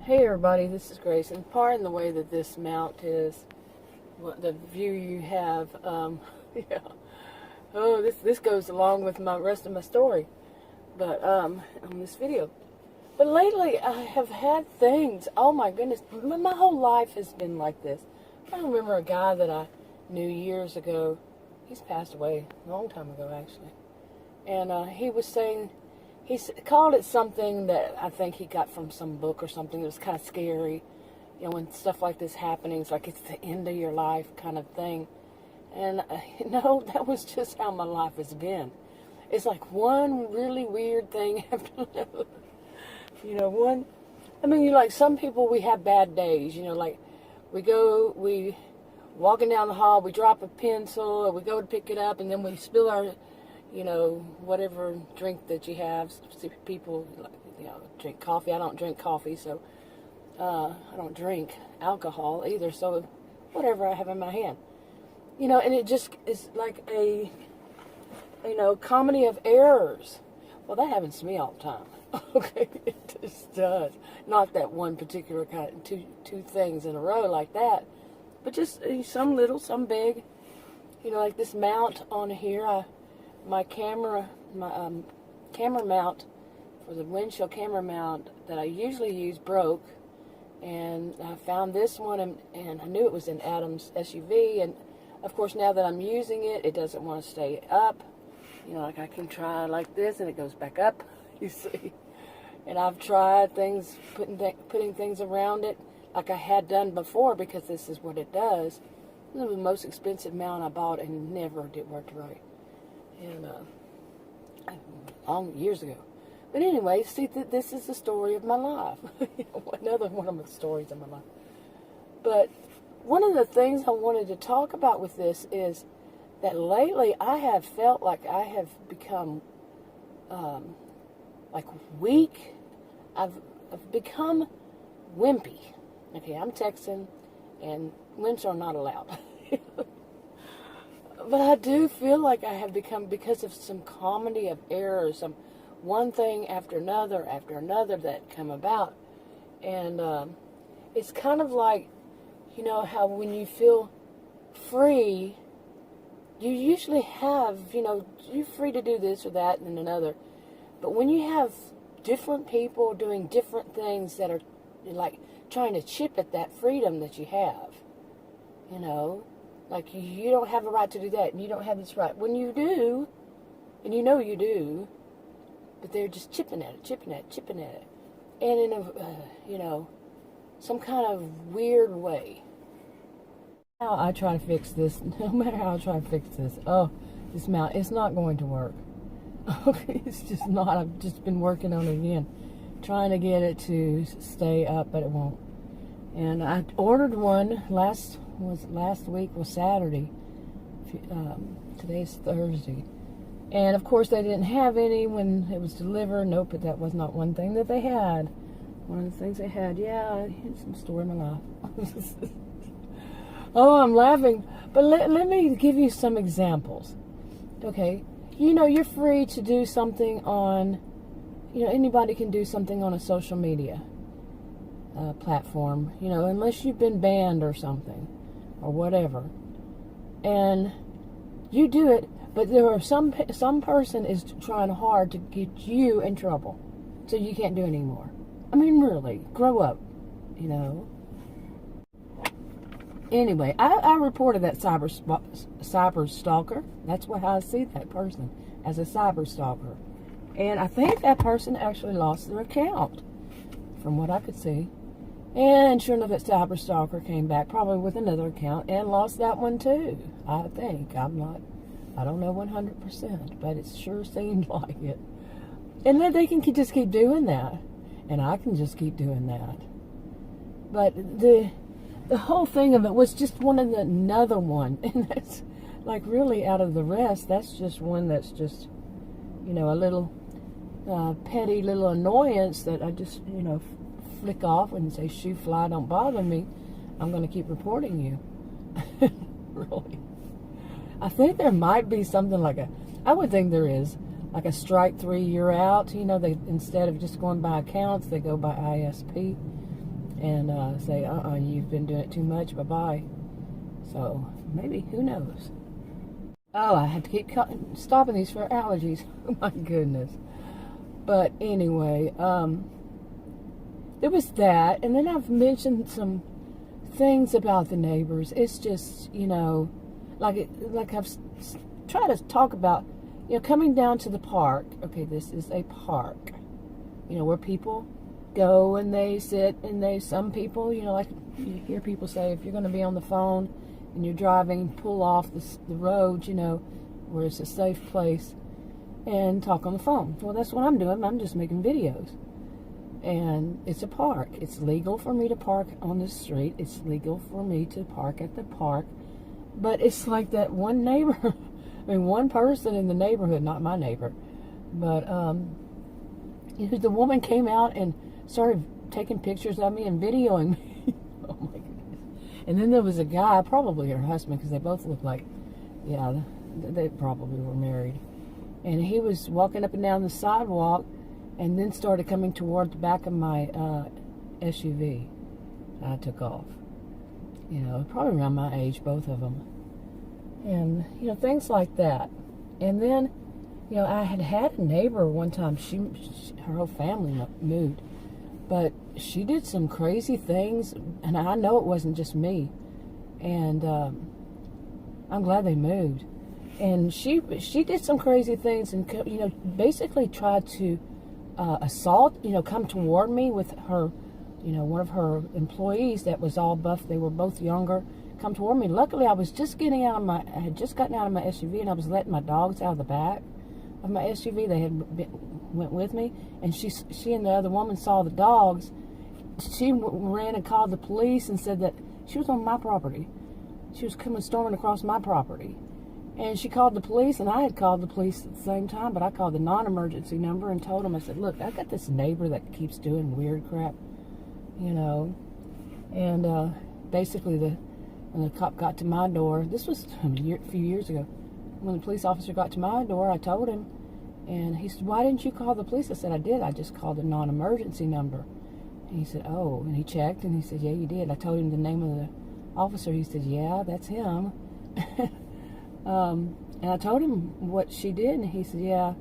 Hey everybody, this is Grace, and pardon the way that this mount is, what the view you have. Yeah. Oh, this goes along with my rest of my story, but on this video. But lately, I have had things. Oh my goodness, my whole life has been like this. I remember a guy that I knew years ago. He's passed away a long time ago, actually, and he was saying. He called it something that I think he got from some book or something. It was kind of scary. You know, when stuff like this happening, it's like it's the end of your life kind of thing. And, that was just how my life has been. It's like one really weird thing after another. Like some people, we have bad days. Like we walking down the hall, we drop a pencil, or we go to pick it up, and then we spill our whatever drink that you have. People, drink coffee. I don't drink coffee, so I don't drink alcohol either. So whatever I have in my hand, and it just is like a, comedy of errors. Well, that happens to me all the time. Okay, it just does. Not that one particular kind, two things in a row like that, but just some little, some big. Like this mount on here. My camera mount for the windshield camera mount that I usually use broke, and I found this one, and I knew it was in Adam's SUV, and of course now that I'm using it, it doesn't want to stay up. Like I can try like this and it goes back up, you see. And I've tried things, putting things around it like I had done before, because this is what it does. It was the most expensive mount I bought and never did work right. And long years ago. But anyway, see, this is the story of my life. Another one of the stories of my life. But one of the things I wanted to talk about with this is that lately I have felt like I have become like weak. I've become wimpy. Okay, I'm Texan, and wimps are not allowed. But I do feel like I have become, because of some comedy of errors, some one thing after another that come about. And it's kind of like, how when you feel free, you usually have, you're free to do this or that and another. But when you have different people doing different things that are like trying to chip at that freedom that you have, like you don't have a right to do that, and you don't have this right. When you do, and you do, but they're just chipping at it. And in a, some kind of weird way. How I try to fix this, no matter how I try to fix this, this mount, it's not going to work. Okay, it's just not. I've just been working on it again, trying to get it to stay up, but it won't. And I ordered one last week was Saturday. Today's Thursday. And of course they didn't have any when it was delivered. Nope, but that was not one thing that they had. One of the things they had, it's some story in my life. Oh, I'm laughing. But let me give you some examples. Okay, you're free to do something on, anybody can do something on a social media platform, unless you've been banned or something or whatever, and you do it. But there are some person is trying hard to get you in trouble, so you can't do it anymore. I mean, really, grow up, Anyway, I reported that cyber stalker. That's how I see that person, as a cyber stalker, and I think that person actually lost their account, from what I could see. And sure enough, that cyber stalker came back probably with another account and lost that one too. I think. I don't know 100%, but it sure seemed like it. And then they can just keep doing that, and I can just keep doing that. But the whole thing of it was just another one, and that's like really out of the rest. That's just one that's just, a little petty little annoyance that I just, flick off and say, shoo, fly, don't bother me. I'm going to keep reporting you. Really. I think there might be something like I would think there is, like a strike 3, you're out. They, instead of just going by accounts, they go by ISP. and say, you've been doing it too much, bye-bye. So, maybe, who knows? Oh, I have to keep stopping these for allergies. Oh my goodness. But anyway, there was that, and then I've mentioned some things about the neighbors. It's just, like I've tried to talk about, coming down to the park. Okay, this is a park, where people go and they sit, and some people, like you hear people say, if you're going to be on the phone and you're driving, pull off the road, where it's a safe place, and talk on the phone. Well, that's what I'm doing. I'm just making videos. And it's a park. It's legal for me to park on the street. It's legal for me to park at the park. But it's like that one neighbor, one person in the neighborhood, not my neighbor, but the woman came out and started taking pictures of me and videoing me. Oh my goodness. And then there was a guy, probably her husband, because they both looked like, they probably were married. And he was walking up and down the sidewalk and then started coming toward the back of my SUV. I took off. Probably around my age, both of them. And, things like that. And then, I had a neighbor one time. Her whole family moved. But she did some crazy things, and I know it wasn't just me. And I'm glad they moved. And she did some crazy things and, basically tried to assault, come toward me with her, one of her employees that was all buff. They were both younger. Come toward me. Luckily, I had just gotten out of my SUV, and I was letting my dogs out of the back of my SUV. They went with me, and she and the other woman saw the dogs. She ran and called the police and said that she was on my property. She was coming storming across my property. And she called the police, and I had called the police at the same time, but I called the non-emergency number and told them, I said, look, I got this neighbor that keeps doing weird crap, and basically when the cop got to my door, this was a few years ago, when the police officer got to my door, I told him, and he said, why didn't you call the police? I said, I did. I just called the non-emergency number. And he said, oh, and he checked, and he said, yeah, you did. I told him the name of the officer. He said, yeah, that's him. And I told him what she did, and he said, yeah.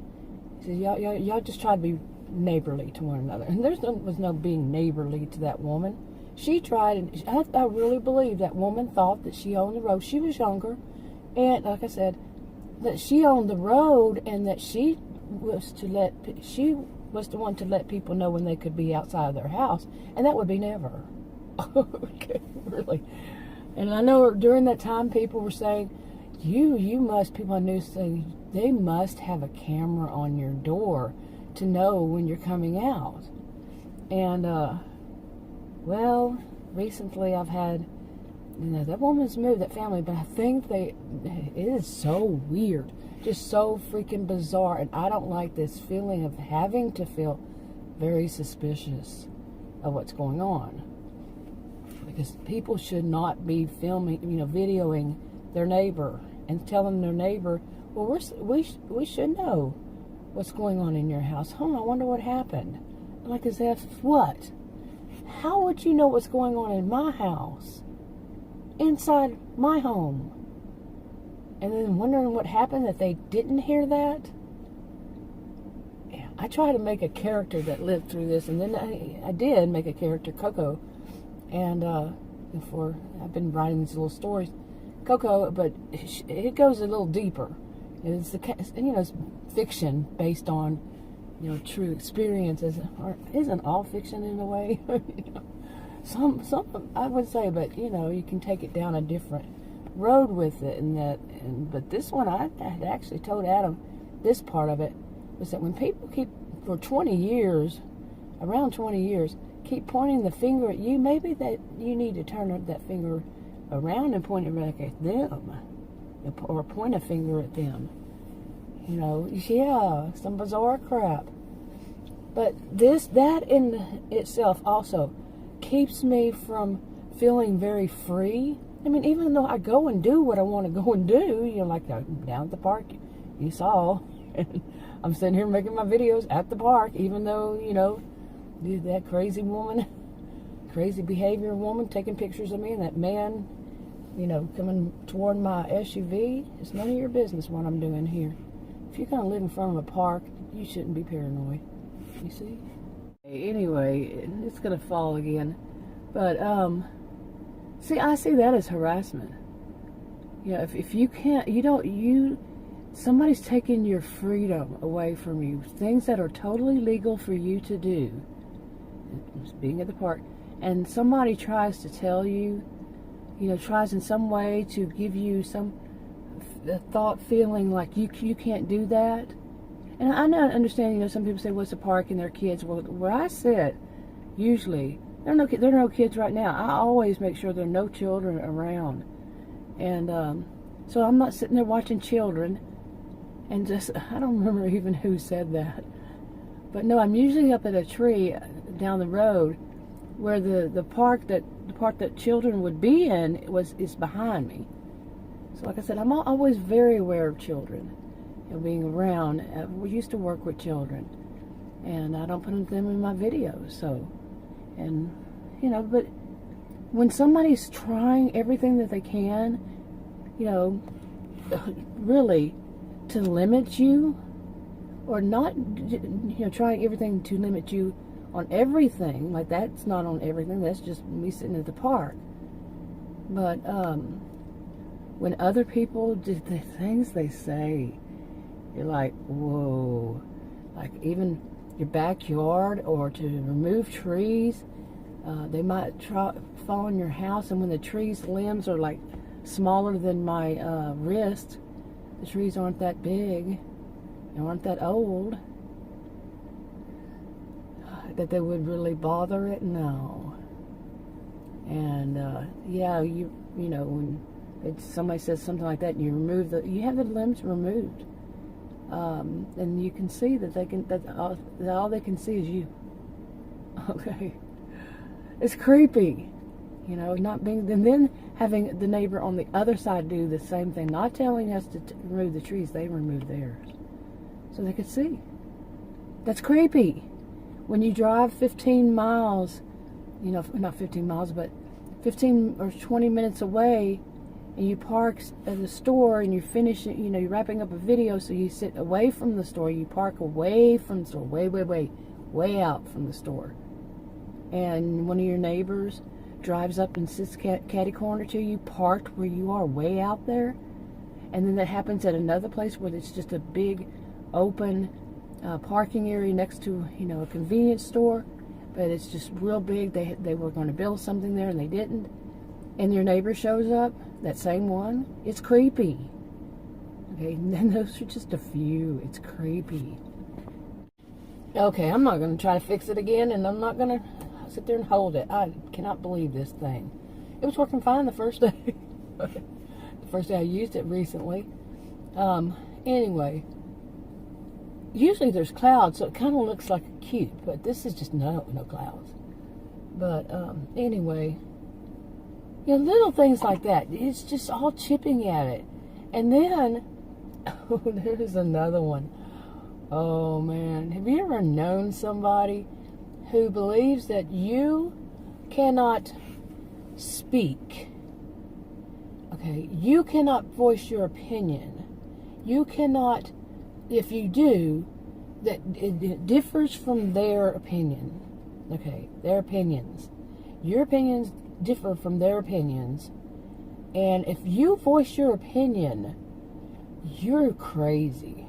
He said, y'all just try to be neighborly to one another. And there was no being neighborly to that woman. She tried, and I really believe that woman thought that she owned the road. She was younger, and like I said, that she owned the road, and that she was the one to let people know when they could be outside of their house, and that would be never. Okay, really. And I know during that time people were saying, people I knew saying, they must have a camera on your door to know when you're coming out. And, well, recently I've had, that woman's moved, that family, but I think it is so weird, just so freaking bizarre, and I don't like this feeling of having to feel very suspicious of what's going on. Because people should not be filming, videoing their neighbor and telling their neighbor, well, we should know what's going on in your house. I wonder what happened. Like as if, what? How would you know what's going on in my house? Inside my home? And then wondering what happened that they didn't hear that? Yeah, I try to make a character that lived through this, and then I did make a character, Coco. And I've been writing these little stories, Coco, but it goes a little deeper. It's it's fiction based on true experiences. Or isn't all fiction in a way? Some I would say, but you can take it down a different road with it. But this one, I had actually told Adam, this part of it was that when people keep for 20 years, around 20 years. Keep pointing the finger at you, maybe that you need to turn that finger around and point it back at them, or point a finger at them. Some bizarre crap. But that in itself also keeps me from feeling very free. I mean, even though I go and do what I want to go and do, like down at the park, you saw, and I'm sitting here making my videos at the park, even though, that crazy woman crazy behavior woman taking pictures of me, and that man, coming toward my SUV. It's none of your business what I'm doing here. If you're going to live in front of a park, you shouldn't be paranoid. You see? Anyway, it's going to fall again. But, see, I see that as harassment. If you can't, somebody's taking your freedom away from you. Things that are totally legal for you to do, being at the park, and somebody tries to tell you, tries in some way to give you some thought, feeling like you can't do that. And I understand, some people say, what's a park and their kids? Well, where I sit, usually, there are no kids right now. I always make sure there are no children around. And so I'm not sitting there watching children. And I don't remember even who said that. But no, I'm usually up at a tree down the road where the park that children would be in is behind me. So like I said, I'm always very aware of children, being around. We used to work with children, and I don't put them in my videos. So, and but when somebody's trying everything that they can, really to limit you, or not, trying everything to limit you on everything, like that's not on everything, that's just me sitting at the park. But when other people do the things they say, you're like, whoa. Like even your backyard, or to remove trees, they might fall on your house, and when the tree's limbs are like smaller than my wrist, the trees aren't that big, they aren't that old, that they would really bother it. No. And when somebody says something like that, and you have the limbs removed, and you can see that all they can see is you. Okay, it's creepy, not being, and then having the neighbor on the other side do the same thing, not telling us to remove the trees, they remove theirs, so they could see. That's creepy. When you drive 15 miles, not 15 miles, but 15 or 20 minutes away, and you park at the store, and you finish, you're wrapping up a video, so you sit away from the store, you park away from the store, way out from the store, and one of your neighbors drives up and sits catty corner to you, parked where you are, way out there, and then that happens at another place where it's just a big open parking area next to a convenience store, but it's just real big. They were going to build something there and they didn't, and your neighbor shows up, that same one. It's creepy. Okay, and then those are just a few. It's creepy. Okay, I'm not going to try to fix it again, and I'm not going to sit there and hold it. I cannot believe this thing. It was working fine the first day. The first day I used it recently. Anyway, usually there's clouds, so it kind of looks like a cube, but this is just no clouds. But anyway, little things like that. It's just all chipping at it. And then, there's another one. Oh man, have you ever known somebody who believes that you cannot speak? Okay, you cannot voice your opinion. You cannot, if you do, that it differs from their opinion. Okay, their opinions. Your opinions differ from their opinions. And if you voice your opinion, you're crazy.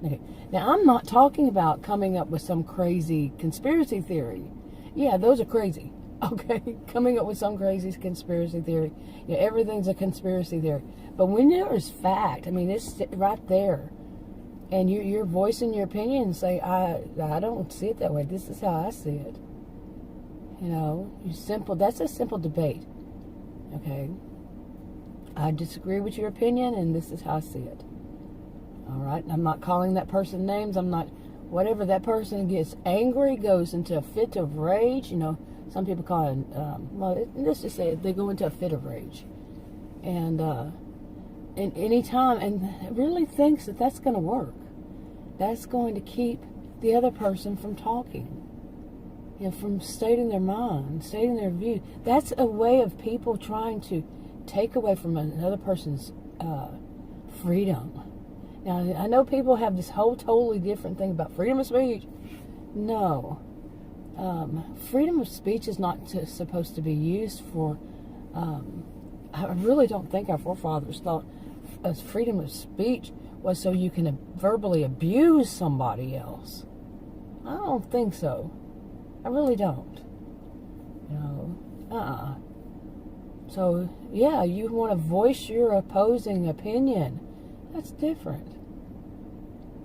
Okay. Now, I'm not talking about coming up with some crazy conspiracy theory. Yeah, those are crazy. Okay, coming up with some crazy conspiracy theory. Everything's a conspiracy theory. But when there's fact, it's right there, and you're voicing your opinion and say, I don't see it that way. This is how I see it. That's a simple debate. Okay, I disagree with your opinion, and this is how I see it. All right, I'm not calling that person names. I'm not, whatever that person gets angry, goes into a fit of rage. Some people call it, let's just say they go into a fit of rage. And any time, and really thinks that that's going to work. That's going to keep the other person from talking. from stating their mind, stating their view. That's a way of people trying to take away from another person's freedom. Now, I know people have this whole totally different thing about freedom of speech. No. Freedom of speech is not supposed to be used for... I really don't think our forefathers thought freedom of speech was so you can verbally abuse somebody else. I don't think so. I really don't. So, yeah, you want to voice your opposing opinion. That's different.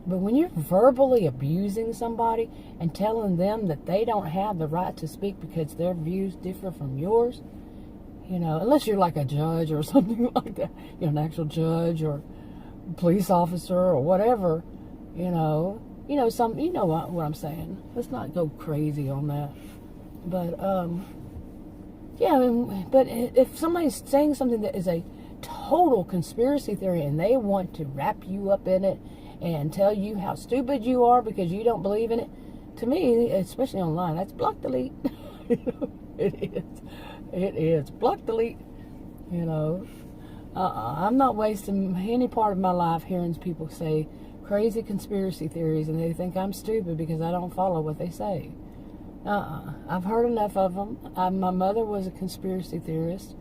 But when you're verbally abusing somebody and telling them that they don't have the right to speak because their views differ from yours, unless you're like a judge or something like that, an actual judge or police officer or whatever, what I'm saying. Let's not go crazy on that. But, but if somebody's saying something that is a total conspiracy theory and they want to wrap you up in it and tell you how stupid you are because you don't believe in it, to me, especially online, that's block delete. It is. Block delete. I'm not wasting any part of my life hearing people say crazy conspiracy theories and they think I'm stupid because I don't follow what they say. I've heard enough of them. My mother was a conspiracy theorist.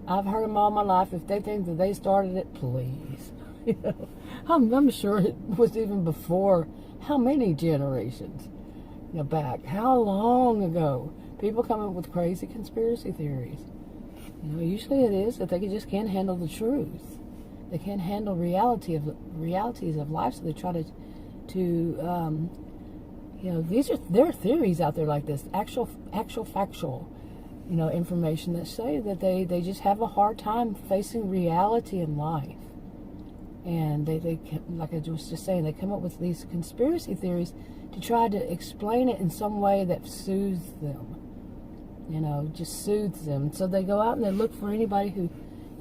I've heard them all my life. If they think that they started it, please. I'm sure it was even before how many generations back. How long ago? People come up with crazy conspiracy theories. Usually it is that they just can't handle the truth. They can't handle realities of life, so they try to there are theories out there like this, actual factual, information that say that they just have a hard time facing reality in life. And they like I was just saying, they come up with these conspiracy theories to try to explain it in some way that soothes them. Just soothes them. So they go out and they look for anybody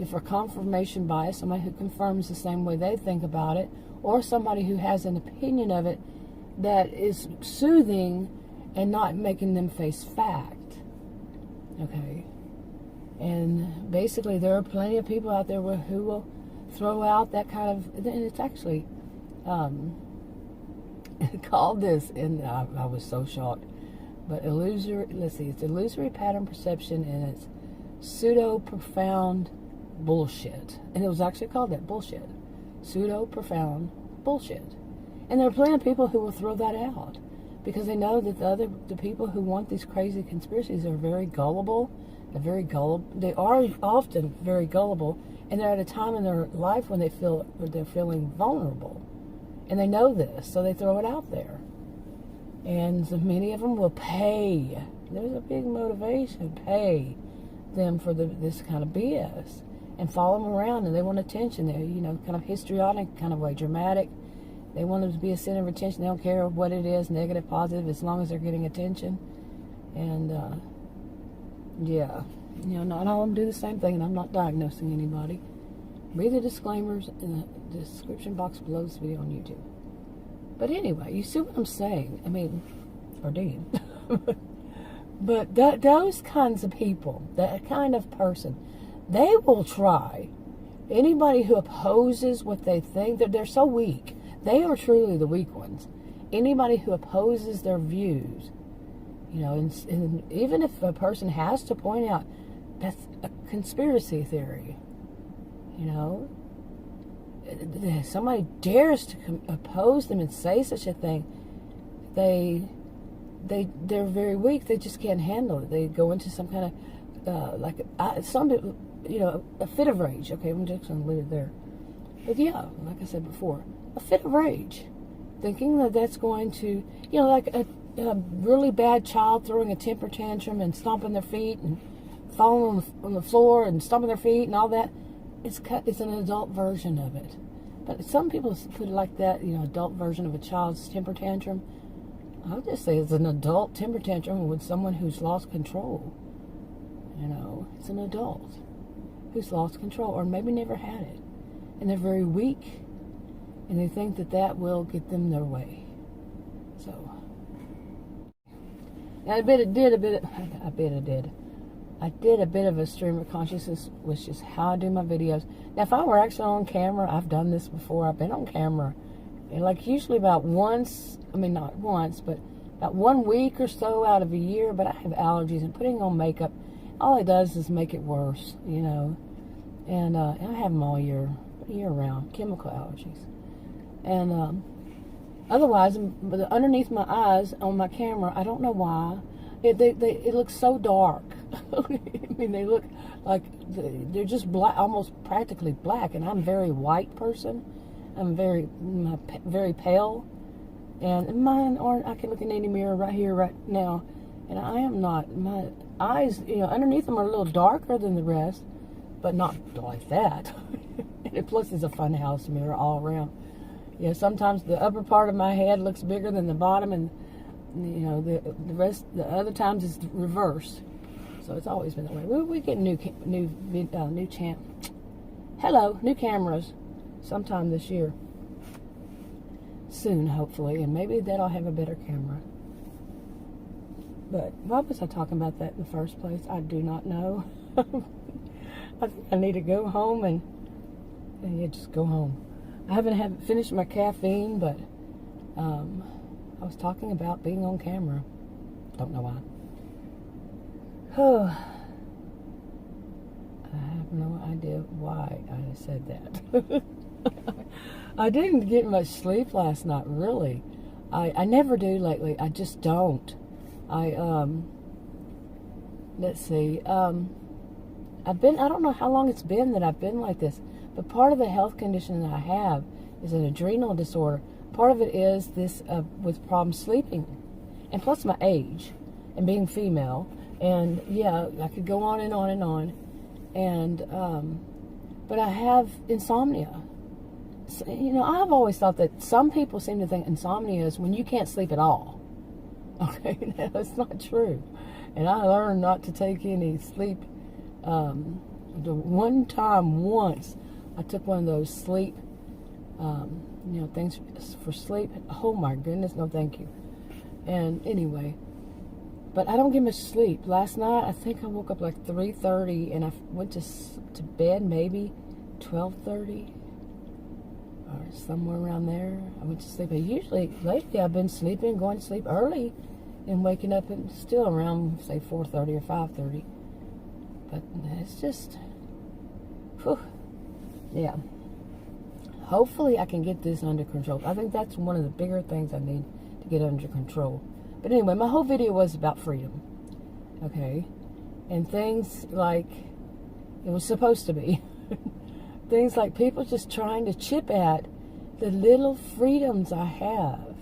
for confirmation bias, somebody who confirms the same way they think about it, or somebody who has an opinion of it that is soothing and not making them face fact. Okay? And basically there are plenty of people out there who will throw out that kind of, and it's actually called this, and I was so shocked, but it's illusory pattern perception, and it's pseudo-profound bullshit. And it was actually called that, bullshit. Pseudo-profound bullshit. And there are plenty of people who will throw that out because they know that the people who want these crazy conspiracies are very gullible. They are often very gullible, and they're at a time in their life when they're feeling vulnerable. And they know this, so they throw it out there. And so many of them will pay. There's a big motivation, pay them for this kind of BS and follow them around, and they want attention. They're, kind of histrionic kind of way, dramatic. They want them to be a center of attention. They don't care what it is, negative, positive, as long as they're getting attention. And, not all of them do the same thing, and I'm not diagnosing anybody. Read the disclaimers in the description box below this video on YouTube. But anyway, you see what I'm saying? I mean, or do you? But those kinds of people, that kind of person, they will try. Anybody who opposes what they think, they're so weak. They are truly the weak ones. Anybody who opposes their views, and even if a person has to point out that's a conspiracy theory, somebody dares to oppose them and say such a thing, they're very weak. They just can't handle it. They go into some kind of some people, a fit of rage. Okay, I'm just going to leave it there. But yeah, like I said before, a fit of rage, thinking that that's going to, like a really bad child throwing a temper tantrum and stomping their feet and falling on the floor and stomping their feet and all that. It's an adult version of it. But some people put it like that, adult version of a child's temper tantrum. I'll just say it's an adult temper tantrum with someone who's lost control. It's an adult who's lost control or maybe never had it. And they're very weak, and they think that will get them their way. So, And I bet it did a bit. I bet it did. I did a bit of a stream of consciousness, which is how I do my videos. Now, if I were actually on camera, I've done this before. I've been on camera, and like usually about once. I mean, not once, but about 1 week or so out of a year. But I have allergies, and putting on makeup, all it does is make it worse, you know. And I have them all year round, chemical allergies. And otherwise, but underneath my eyes on my camera, I don't know why, it looks so dark. I mean, they look like they're just black, almost practically black. And I'm a very white person. I'm very pale. And mine aren't. I can look in any mirror right here, right now, and I am not. My eyes, you know, underneath them are a little darker than the rest, but not like that. And plus, it's a fun house mirror all around. Yeah, sometimes the upper part of my head looks bigger than the bottom, and you know the rest. The other times it's reversed. So it's always been that way. We get new cameras sometime this year. Soon, hopefully, and maybe then I'll have a better camera. But why was I talking about that in the first place? I do not know. I think I need to go home and yeah, just go home. I haven't finished my caffeine, but I was talking about being on camera. Don't know why. Oh, I have no idea why I said that. I didn't get much sleep last night, really. I never do lately. I just don't. Let's see. I don't know how long it's been that I've been like this, but part of the health condition that I have is an adrenal disorder. Part of it is this with problems sleeping, and plus my age and being female. And yeah, I could go on and on and on. And but I have insomnia. So, you know, I've always thought that some people seem to think insomnia is when you can't sleep at all. Okay, that's not true. And I learned not to take any sleep. The one time once, I took one of those sleep, you know, things for sleep. Oh my goodness, no thank you. And anyway, but I don't get much sleep. Last night, I think I woke up like 3:30, and I went to bed maybe 12:30. Or somewhere around there. I went to sleep. Lately I've been sleeping, going to sleep early, and waking up and still around, say, 4:30 or 5:30. But it's just, whew, yeah. Hopefully I can get this under control. I think that's one of the bigger things I need to get under control. But anyway, my whole video was about freedom, okay? And things like it was supposed to be. Things like people just trying to chip at the little freedoms I have.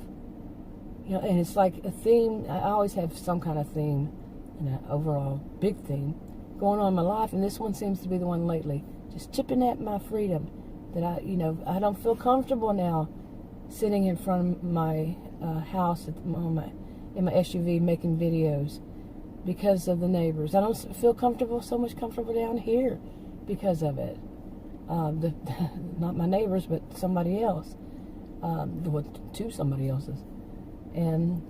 You know, and it's like a theme. I always have some kind of theme, an overall big theme going on in my life, and this one seems to be the one lately. Just chipping at my freedom. That I don't feel comfortable now sitting in front of my house in my SUV making videos because of the neighbors. I don't feel so much comfortable down here because of it. Not my neighbors, but somebody else. To somebody else's. And,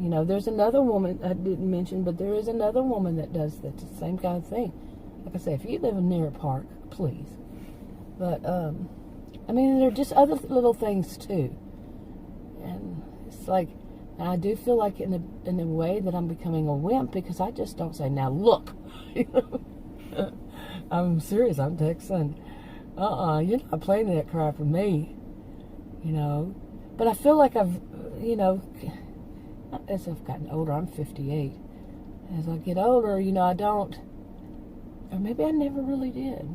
you know, there's another woman I didn't mention, but there is another woman that does the same kind of thing. Like I say, if you live near a park, please. But, I mean, there are just other little things, too. And it's like, I do feel like in a way that I'm becoming a wimp because I just don't say, now look. I'm serious, I'm texting. You're not playing that crap with me, you know. But I feel like I've, you know, as I've gotten older, I'm 58. As I get older, you know, I don't, or maybe I never really did.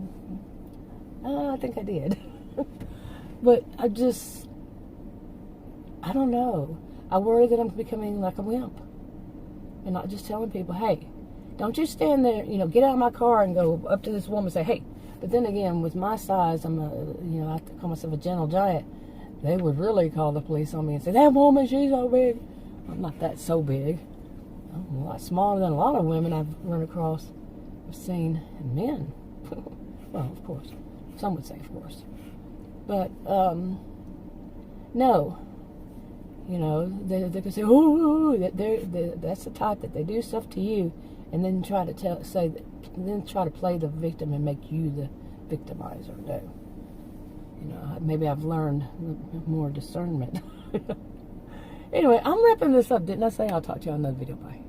I think I did. But I don't know. I worry that I'm becoming like a wimp. And not just telling people, hey, don't you stand there, you know, get out of my car and go up to this woman and say, hey. But then again, with my size, I call myself a gentle giant. They would really call the police on me and say, that woman, she's so big. I'm not that so big. I'm a lot smaller than a lot of women I've run across. I've seen men. Well, of course. Some would say, of course. But, no. You know, they can say, "Oh, that's the type that they do stuff to you," and then try to try to play the victim and make you the victimizer. No, you know, maybe I've learned more discernment. Anyway, I'm wrapping this up. Didn't I say I'll talk to you on another video? Bye.